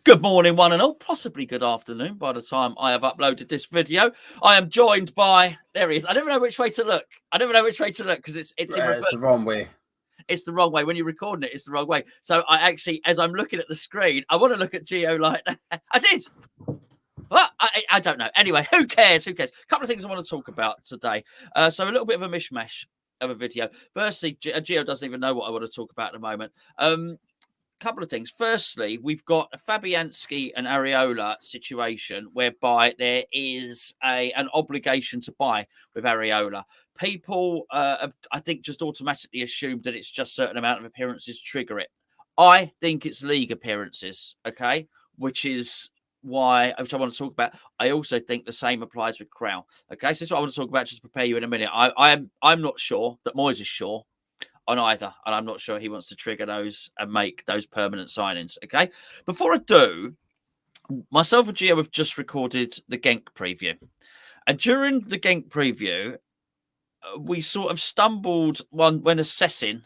Good morning, one and all, possibly good afternoon by the time I have uploaded this video. I am joined by, there he is. I never know which way to look. Because it's in reverse. It's the wrong way. It's the wrong way. When you're recording it, it's the wrong way. So I actually, as I'm looking at the screen, I want to look at Geo like that. I did. Well, I don't know. Anyway, who cares? A couple of things I want to talk about today. So a little bit of a mishmash of a video. Firstly, Geo doesn't even know what I want to talk about at the moment. Couple of things. Firstly, we've got a Fabianski and Areola situation whereby there is an obligation to buy with Areola. People have, I think, just automatically assumed that it's just a certain amount of appearances trigger it. I think it's league appearances, okay, which I want to talk about. I also think the same applies with Kral. Okay, so this is what I want to talk about. Just to prepare you in a minute. I'm not sure that Moyes is sure on either, and I'm not sure he wants to trigger those and make those permanent signings. Okay, before I do, myself and Gio have just recorded the Genk preview, and during the Genk preview, we sort of stumbled when assessing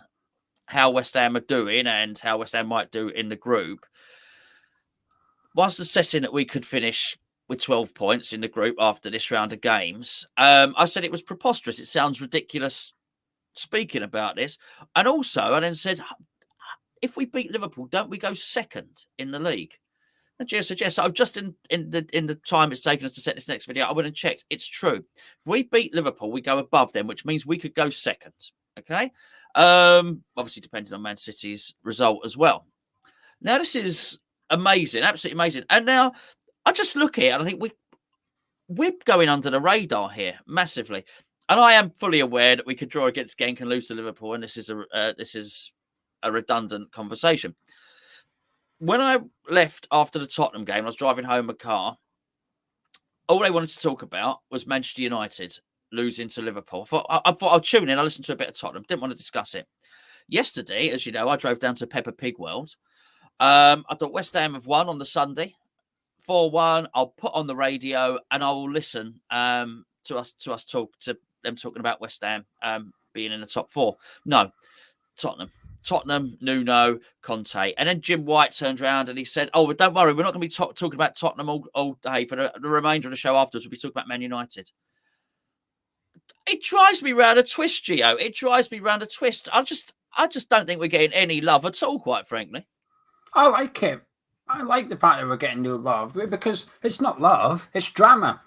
how West Ham are doing and how West Ham might do in the group. Whilst assessing that we could finish with 12 points in the group after this round of games, I said it was preposterous. It sounds ridiculous speaking about this. And also, I then said, if we beat Liverpool, don't we go second in the league? And Gio suggests, I've just in the time it's taken us to set this next video, I went and checked. It's true. If we beat Liverpool, we go above them, which means we could go second. Okay. Obviously, depending on Man City's result as well. Now, this is amazing, absolutely amazing. And now I just look here and I think we're going under the radar here massively. And I am fully aware that we could draw against Genk and lose to Liverpool, and this is a redundant conversation. When I left after the Tottenham game, I was driving home in a car. All I wanted to talk about was Manchester United losing to Liverpool. I thought I'll tune in. I listened to a bit of Tottenham. Didn't want to discuss it. Yesterday, as you know, I drove down to Peppa Pig World. I thought West Ham have won on the Sunday, 4-1. I'll put on the radio and I will listen to us talk to them talking about West Ham being in the top four. No, Tottenham, Nuno, Conte. And then Jim White turned around and he said, oh, well, don't worry, we're not going to be talking about Tottenham all day. For the remainder of the show afterwards, we'll be talking about Man United. It drives me round a twist, Gio. It drives me round a twist. I just don't think we're getting any love at all, quite frankly. I like it. I like the fact that we're getting no love because it's not love, it's drama.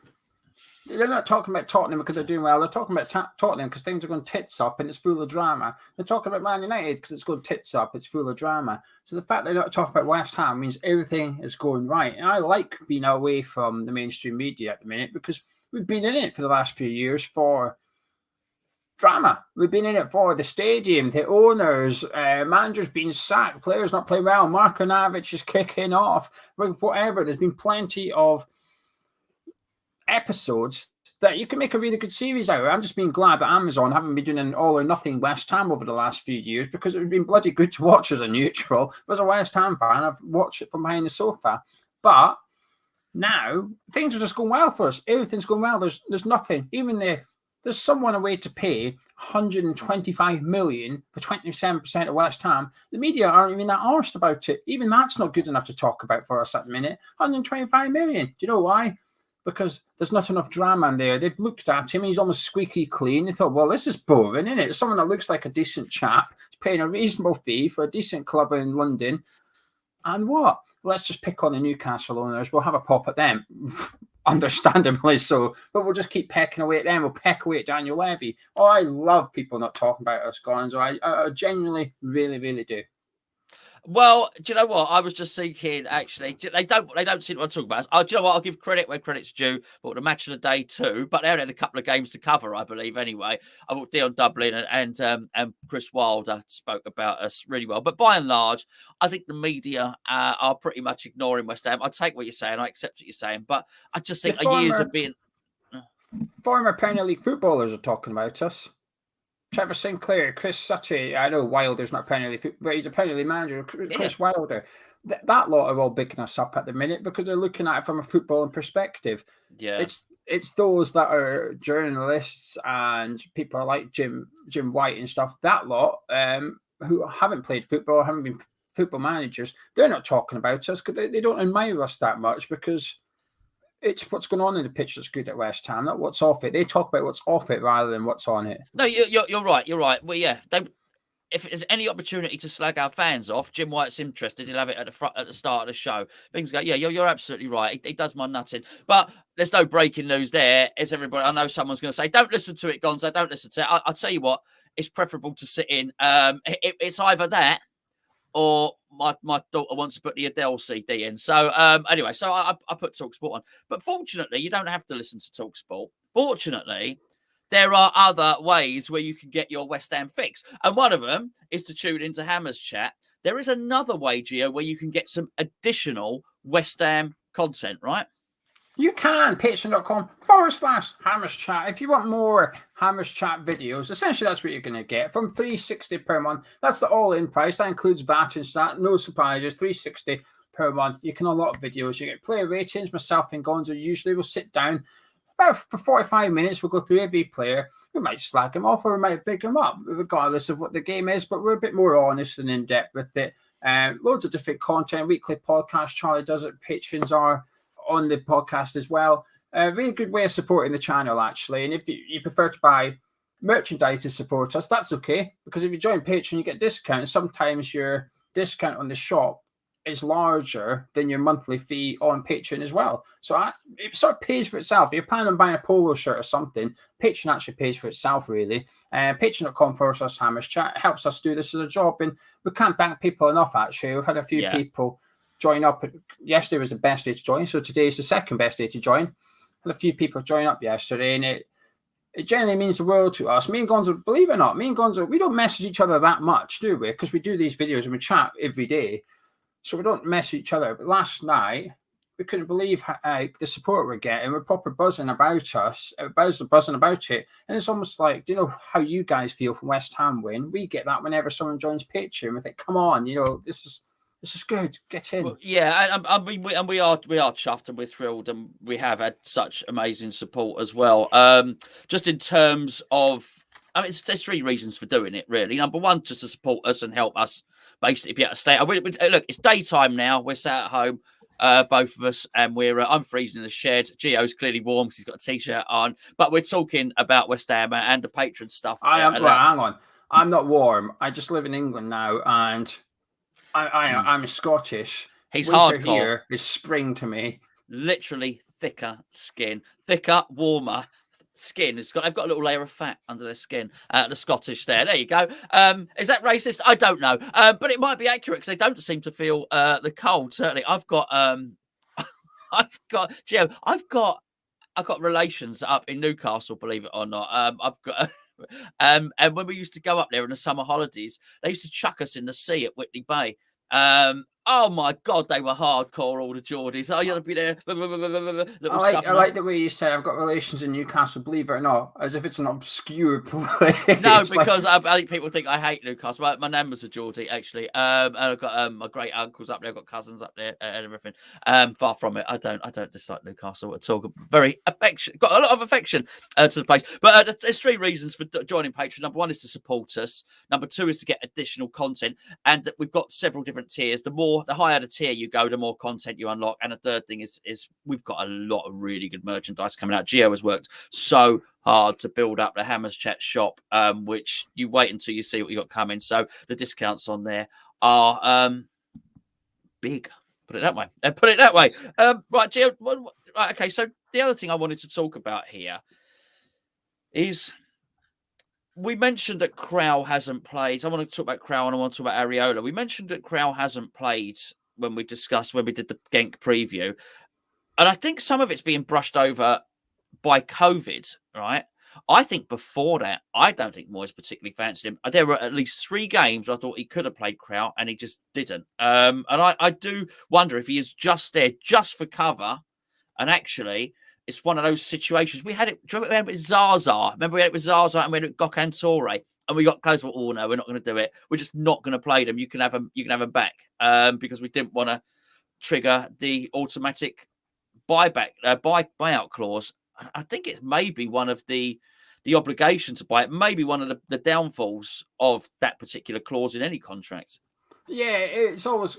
They're not talking about Tottenham because they're doing well. They're talking about Tottenham because things are going tits up and it's full of drama. They're talking about Man United because it's going tits up, it's full of drama. So the fact they're not talking about West Ham means everything is going right. And I like being away from the mainstream media at the minute because we've been in it for the last few years for drama. We've been in it for the stadium, the owners, managers being sacked, players not playing well, Markovic is kicking off, whatever. There's been plenty of episodes that you can make a really good series out of. I'm just being glad that Amazon haven't been doing an all or nothing West Ham over the last few years because it would have been bloody good to watch as a neutral. As a West Ham fan, I've watched it from behind the sofa. But now things are just going well for us. Everything's going well. There's nothing. Even there's someone away to pay 125 million for 27% of West Ham. The media aren't even that arsed about it. Even that's not good enough to talk about for us at the minute. 125 million. Do you know why? Because there's not enough drama in there. They've looked at him. He's almost squeaky clean. They thought, well, this is boring, isn't it? Someone that looks like a decent chap is paying a reasonable fee for a decent club in London. And what? Let's just pick on the Newcastle owners. We'll have a pop at them. Understandably so. But we'll just keep pecking away at them. We'll peck away at Daniel Levy. Oh, I love people not talking about us, Gonzo. I genuinely, really, really do. Well, do you know what? I was just thinking, actually, they don't seem to want to talk about us. Do you know what? I'll give credit where credit's due. But the match of the day too. But they only had a couple of games to cover, I believe, anyway. I thought Dion Dublin and Chris Wilder spoke about us really well. But by and large, I think the media are pretty much ignoring West Ham. I take what you're saying. I accept what you're saying. But I just think years of being... Former Premier League footballers are talking about us. Trevor Sinclair, Chris Sutty. I know Wilder's not Premier League, but he's a Premier League manager. Chris Wilder. That lot are all bigging us up at the minute because they're looking at it from a footballing perspective. Yeah, it's those that are journalists and people like Jim White and stuff. That lot who haven't played football, haven't been football managers, they're not talking about us because they don't admire us that much, because it's what's going on in the pitch that's good at West Ham, not what's off it. They talk about what's off it rather than what's on it. No, you're right. You're right. Well, yeah, if there's any opportunity to slag our fans off, Jim White's interested. He'll have it at the start of the show. Things go, yeah, you're absolutely right. He does my nuts in. But there's no breaking news there. As everybody, I know someone's going to say, don't listen to it, Gonzo. Don't listen to it. I'll tell you what, it's preferable to sit in. It's either that or my daughter wants to put the Adele CD in. So anyway, so I put TalkSport on. But fortunately, you don't have to listen to TalkSport. Fortunately, there are other ways where you can get your West Ham fix. And one of them is to tune into Hammer's Chat. There is another way, Gio, where you can get some additional West Ham content, right? You can, patreon.com/Hammers Chat. If you want more Hammers Chat videos, essentially that's what you're going to get from $3.60 per month. That's the all-in price. That includes VAT and stat. No surprises, $3.60 per month. You can unlock videos. You get player ratings. Myself and Gonzo usually will sit down about for 45 minutes. We'll go through every player. We might slag them off or we might big them up, regardless of what the game is, but we're a bit more honest and in-depth with it. Loads of different content, weekly podcast. Charlie does it. Patrons are on the podcast as well. A really good way of supporting the channel, actually. And if you prefer to buy merchandise to support us, that's okay, because if you join Patreon, you get discounts. Sometimes your discount on the shop is larger than your monthly fee on Patreon as well. So it sort of pays for itself. If you're planning on buying a polo shirt or something, Patreon actually pays for itself, really. Patreon.com/Hammers Chat. It helps us do this as a job, and we can't thank people enough, actually. We've had a few people join up. Yesterday was the best day to join, so today is the second best day to join. Had a few people join up yesterday, and it generally means the world to us. Me and Gonzo, believe it or not, we don't message each other that much, do we? Because we do these videos and we chat every day, so we don't mess each other. But last night, we couldn't believe the support we're getting. We're proper buzzing about us, buzzing about it. And it's almost like, do you know how you guys feel from West Ham win? We get that whenever someone joins Patreon. We think, come on, this is good. Get in. Well, yeah, and we are chuffed and we're thrilled, and we have had such amazing support as well. Just in terms of, there's three reasons for doing it, really. Number one, just to support us and help us basically be able to stay. Look, it's daytime now. We're sat at home, both of us, and I'm freezing in the shed. Gio's clearly warm because he's got a t-shirt on. But we're talking about West Ham and the patron stuff. Hang on. I'm not warm. I just live in England now, and I'm Scottish. He's Winter hardcore. Here is spring to me. Literally thicker skin, warmer skin. I've got a little layer of fat under their skin. The Scottish there. There you go. Is that racist? I don't know. But it might be accurate because they don't seem to feel the cold. Certainly, I've got Gio, I've got relations up in Newcastle, believe it or not. I've got. And when we used to go up there in the summer holidays, they used to chuck us in the sea at Whitley Bay. Oh my God, they were hardcore, all the Geordies. Oh, you got to be there. I like the way you said I've got relations in Newcastle, believe it or not, as if it's an obscure place. No, because I think people think I hate Newcastle. My nan was a Geordie, actually. And I've got my great uncles up there, I've got cousins up there and everything. Far from it. I don't dislike Newcastle at all. Very affection, got a lot of affection to the place. But there's three reasons for joining Patreon. Number one is to support us. Number two is to get additional content. And we've got several different tiers. The higher the tier you go, the more content you unlock. And the third thing is we've got a lot of really good merchandise coming out. Geo has worked so hard to build up the Hammers Chat shop, which you wait until you see what you got coming. So the discounts on there are big. Put it that way. Right, Geo. Right, okay. So the other thing I wanted to talk about here is, we mentioned that Kral hasn't played. I want to talk about Kral and I want to talk about Areola. We mentioned that Kral hasn't played when we did the Genk preview. And I think some of it's being brushed over by COVID, right? I think before that, I don't think Moyes particularly fancied him. There were at least 3 games I thought he could have played Kral and he just didn't. And I do wonder if he is just there just for cover. And actually, it's one of those situations. We had it with Zaza. Remember we had it with Zaza and we had it with Gokhan Toure. And we got close. Oh no, we're not going to do it. We're just not going to play them. You can have them back. Because we didn't want to trigger the automatic buyout clause. I think it may be one of the obligation to buy it. Maybe one of the downfalls of that particular clause in any contract. Yeah, it's always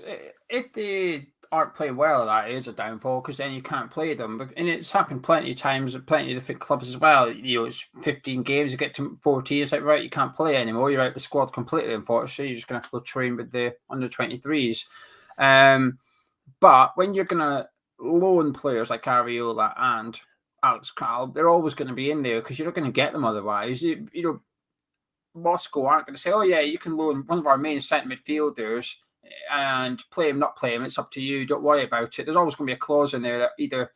if they aren't playing well, that is a downfall because then you can't play them. And it's happened plenty of times at plenty of different clubs as well. You know, it's 15 games, you get to 14, it's like right, you can't play anymore. You're out the squad completely. Unfortunately, you're just gonna have to go train with the under 23s. But when you're gonna loan players like Areola and Alex Kral, they're always going to be in there because you're not going to get them otherwise. You know, Moscow aren't going to say, "Oh yeah, you can loan one of our main centre midfielders and play him, not play him. It's up to you. Don't worry about it." There's always going to be a clause in there that either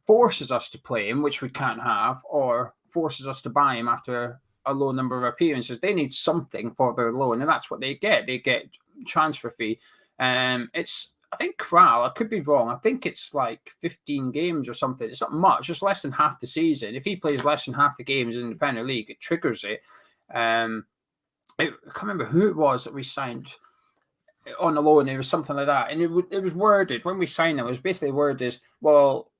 forces us to play him, which we can't have, or forces us to buy him after a low number of appearances. They need something for their loan, and that's what they get. They get transfer fee. It's I think Kral, I could be wrong. I think it's like 15 games or something. It's not much. It's less than half the season. If he plays less than half the games in the Premier League, it triggers it. I can't remember who it was that we signed on a loan. It was something like that, and it was worded when we signed them. It was basically worded as well.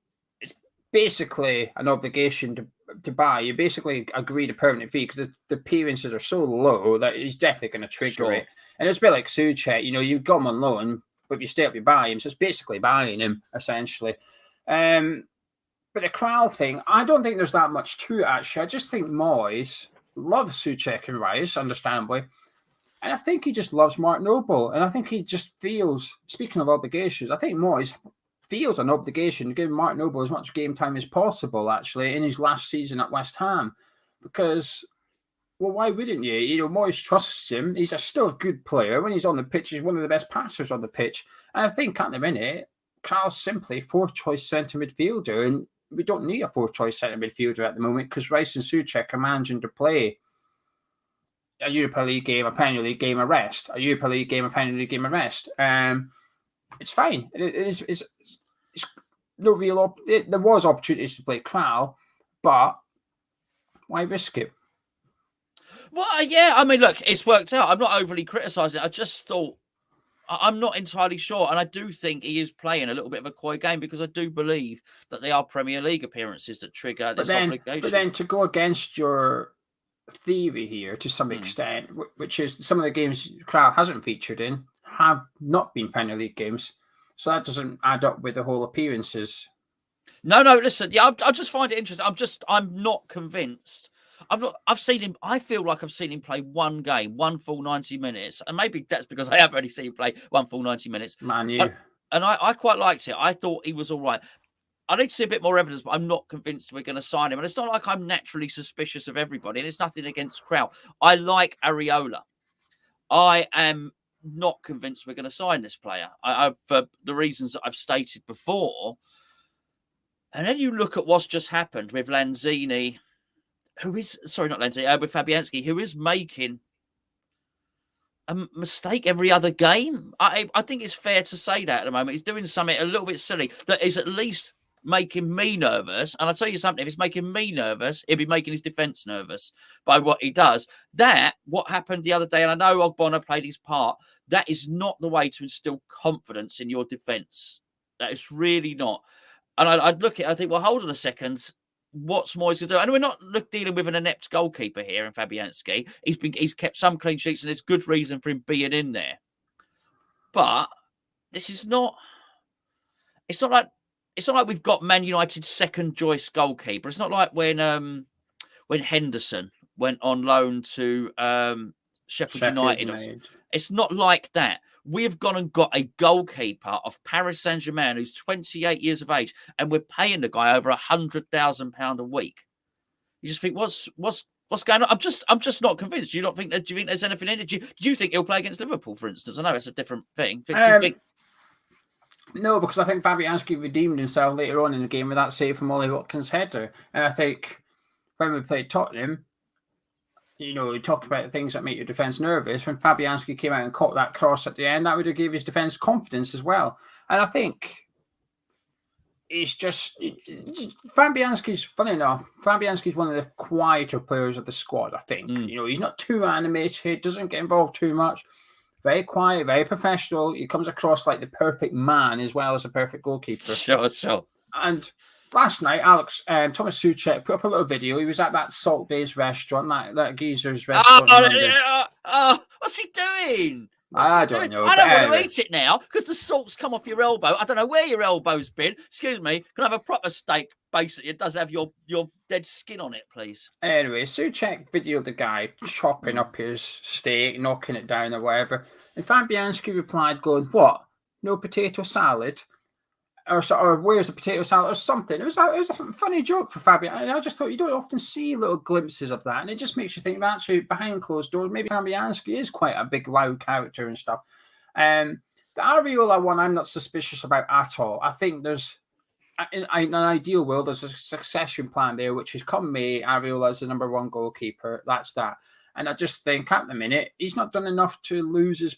It's basically an obligation to buy. You basically agree to permanent fee because the appearances are so low that he's definitely going to trigger it. And it's a bit like Suchet. You know, you've got him on loan, but if you stay up, you buy him. So it's basically buying him essentially. But the Kral thing, I don't think there's that much to it, actually. I just think Moyes loves Suchek and Rice, understandably. And I think he just loves Mark Noble. And I think he just feels, speaking of obligations, I think Moyes feels an obligation to give Mark Noble as much game time as possible, actually, in his last season at West Ham. Because, well, why wouldn't you? You know, Moyes trusts him. He's still a good player. When he's on the pitch, he's one of the best passers on the pitch. And I think at the minute, Kral's simply fourth-choice centre midfielder. And we don't need a fourth-choice centre midfielder at the moment because Rice and Suchek are managing to play a Europa League game, a Premier League game, a rest. A Europa League game, a Premier League game, a rest. It's fine. It's no real. There was opportunities to play Kral, but why risk it? Well, yeah. I mean, look, it's worked out. I'm not overly criticising it. I just thought I'm not entirely sure, and I do think he is playing a little bit of a coy game because I do believe that they are Premier League appearances that trigger this obligation. But then to go against your theory here to some extent, which is some of the games Kral hasn't featured in have not been Premier League games, so that doesn't add up with the whole appearances. No, listen, yeah, I just find it interesting. I'm not convinced. I've seen him. I feel like I've seen him play one game, one full 90 minutes, and maybe that's because I have only seen him play one full 90 minutes. Man, you. And I quite liked it. I thought he was all right. I need to see a bit more evidence, but I'm not convinced we're going to sign him. And it's not like I'm naturally suspicious of everybody, and it's nothing against Kral. I like Areola. I am not convinced we're going to sign this player for the reasons that I've stated before. And then you look at what's just happened with Lanzini, with Fabianski, who is making a mistake every other game. I think it's fair to say that at the moment. He's doing something a little bit silly that is at least making me nervous. And I'll tell you something, if it's making me nervous, he'll be making his defence nervous by what he does. What happened the other day, and I know Ogbonna played his part, that is not the way to instill confidence in your defence. That is really not. And I'd look at it, I think, well, hold on a second. What's Moyes going to do? And we're not dealing with an inept goalkeeper here in Fabianski. He's kept some clean sheets, and there's good reason for him being in there. But this is not. It's not like we've got Man United's second choice goalkeeper. It's not like when Henderson went on loan to Sheffield United. It's not like that. We've gone and got a goalkeeper of Paris Saint-Germain who's 28 years of age, and we're paying the guy over £100,000 a week. You just think, what's going on? I'm just not convinced. Do you think there's anything in it? Do you think he'll play against Liverpool, for instance? I know it's a different thing. Do you think? No, because I think Fabianski redeemed himself later on in the game with that save from Ollie Watkins' header. And I think when we played Tottenham, you know, you talk about the things that make your defence nervous. When Fabianski came out and caught that cross at the end, that would have given his defence confidence as well. And I think it's just Fabianski's, funny enough, Fabianski's one of the quieter players of the squad, I think. You know, he's not too animated, doesn't get involved too much. Very quiet, very professional. He comes across like the perfect man as well as a perfect goalkeeper. Sure. And last night, Thomas Suchek put up a little video. He was at that salt-based restaurant, that geezer's restaurant. Oh, what's he doing? I don't know. I But don't want to anyway. eat it now because the salt's come off your elbow. I don't know where your elbow's been. Excuse me. Can I have a proper steak? Basically, it does have your dead skin on it, please. Anyway, Souček videoed the guy chopping up his steak, knocking it down or whatever. And Fabianski replied, going, "What? No potato salad? Or where's the potato salad or something?" It was a funny joke for Fabian. And I just thought you don't often see little glimpses of that. And it just makes you think that actually behind closed doors, maybe Fabianski is quite a big, loud character and stuff. The Areola one, I'm not suspicious about at all. I think there's, in an ideal world, there's a succession plan there, which is come May, Areola is the number one goalkeeper. That's that. And I just think at the minute, he's not done enough to lose his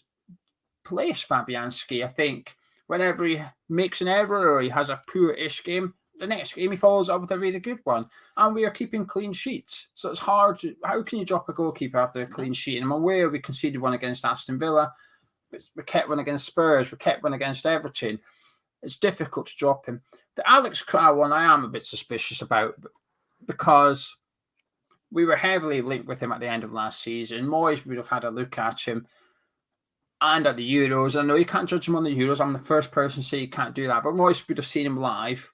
place, Fabianski. I think whenever he makes an error or he has a poor-ish game, the next game he follows up with a really good one. And we are keeping clean sheets. So it's hard. How can you drop a goalkeeper after a clean sheet? And I'm aware we conceded one against Aston Villa. We kept one against Spurs. We kept one against Everton. It's difficult to drop him. The Alex Kral one I am a bit suspicious about because we were heavily linked with him at the end of last season. Moyes would have had a look at him and at the Euros. I know you can't judge him on the Euros. I'm the first person to say you can't do that. But Moyes would have seen him live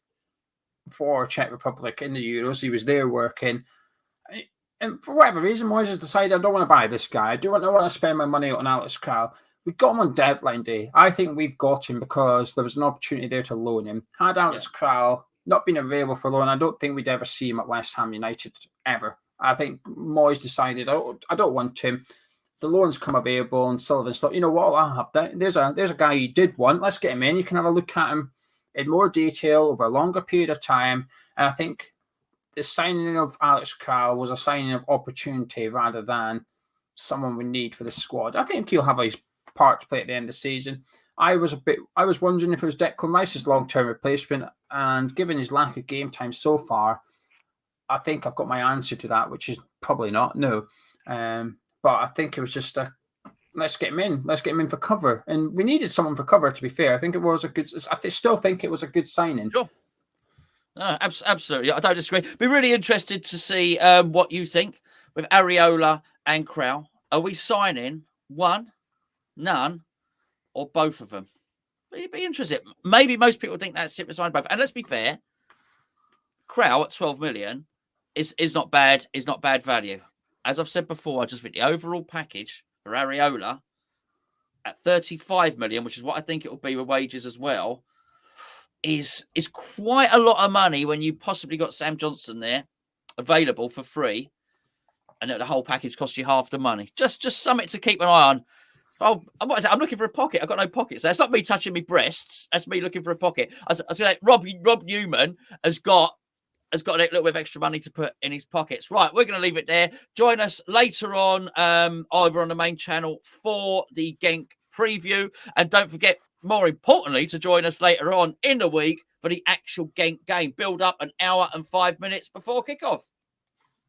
for Czech Republic in the Euros. He was there working. And for whatever reason, Moyes has decided, I don't want to buy this guy. I don't want to spend my money on Alex Kral. We got him on deadline day. I think we've got him because there was an opportunity there to loan him. Had Alex Kral not been available for loan, I don't think we'd ever see him at West Ham United, ever. I think Moyes decided, I don't want him. The loan's come available, and Sullivan's thought, you know what, I'll have that. There's a guy you did want. Let's get him in. You can have a look at him in more detail over a longer period of time. And I think the signing of Alex Kral was a signing of opportunity rather than someone we need for the squad. I think he'll have his part to play at the end of the season. I was wondering if it was Declan Rice's long-term replacement, and given his lack of game time so far, I think I've got my answer to that, which is probably not, no. But I think it was just let's get him in. Let's get him in for cover. And we needed someone for cover, to be fair. I think it was still think it was a good signing. Sure. No, absolutely. I don't disagree. Be really interested to see what you think with Areola and Kral. Are we signing one, none, or both of them? Be interested. Maybe most people think that's it for signing both. And let's be fair, Kral at 12 million is not bad. Is not bad value. As I've said before, I just think the overall package for Areola at 35 million, which is what I think it will be with wages as well, is quite a lot of money when you possibly got Sam Johnson there available for free, and the whole package costs you half the money. Just something to keep an eye on. I'm looking for a pocket. I've got no pockets. That's not me touching my breasts. That's me looking for a pocket. I was like, Rob Newman has got a little bit of extra money to put in his pockets. Right, we're going to leave it there. Join us later on, over on the main channel for the Genk preview. And don't forget, more importantly, to join us later on in the week for the actual Genk game. Build up an hour and 5 minutes before kickoff.